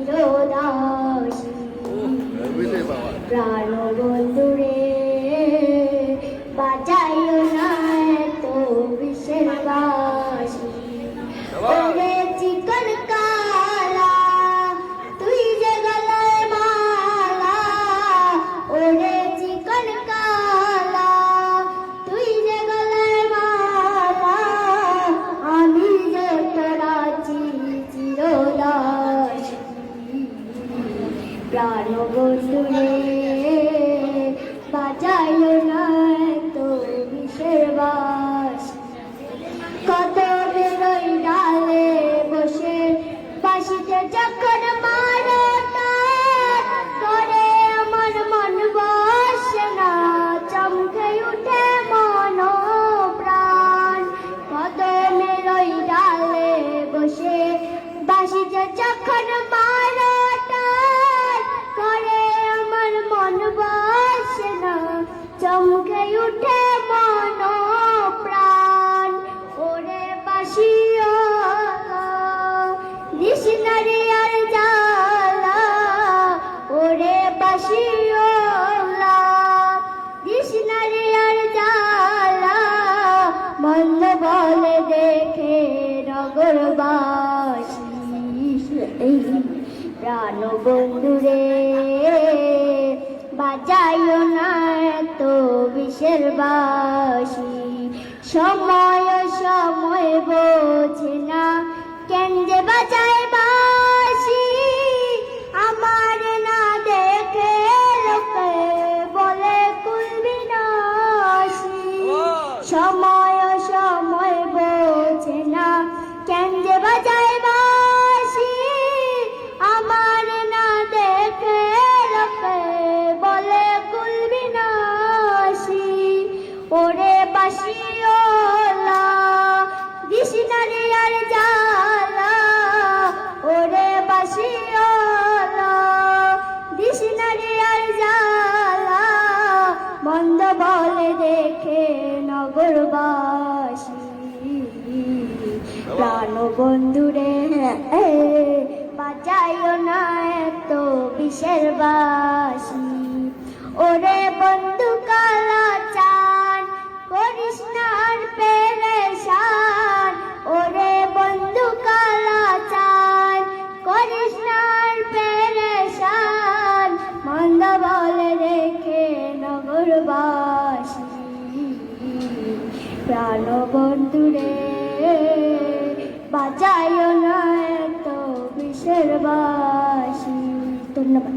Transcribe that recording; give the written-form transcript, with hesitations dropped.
চিরদাসী প্রাণ বন্ধুরে বাঁচাইও না এত বিষের বাসি ওরে চিকন কালা তুই যে গলায় মালা ওরে চিকন কালা তুই যে গলায় মালা আমি যে তোরা চিরদাসী প্রাণ বন্ধুরে বাঁচাইও না এত বিষের বাসি কত বেরোই ডালে বসে বাঁশিতে যখন মারো টান করে আমার মন বসে না চমকে উঠে মন প্রাণ কত বেরোই ডালে বসে বাঁশিতে যখন মারো টান করে আমার মন বসে না চমকে উঠে মন প্রাণ ওরে বাঁশিওয়ালা দিশনারি আর জ্বালা ওরে বাঁশিওয়ালা দিশনারি আর জ্বালা মন্দ বলে দেখে নগরবাসী প্রাণ বন্ধুরে বাঁচাইও না এত বিষের বাসি সময় সময় বোঝে না কেন যে বাঁচায় বাসি আমার না দেখে লোকে বলে কুলবি নাসি সময় সময় বোঝে না কেন যে বাঁচায় বাসি আমার না দেখে লোকে বলে কুলবি নাসি ওরে বাঁশিওয়ালা দিশনারি আর জ্বালা ওরে বাঁশিওয়ালা দিশনারি আর জ্বালা মন্দ বলে দেখে নগরবাসী প্রাণ বন্ধুরে বাঁচাইও না এত বিষের বাসি ওরে বন্ধু কালা চান করিস না আর পেরেশান ওরে বন্ধু কালা চান করিস না আর পেরেশান মন্দ বলে দেখে নগরবাসী প্রাণ বন্ধুরে বাঁচাইও না এত বিষের বাসি ধন্যবাদ।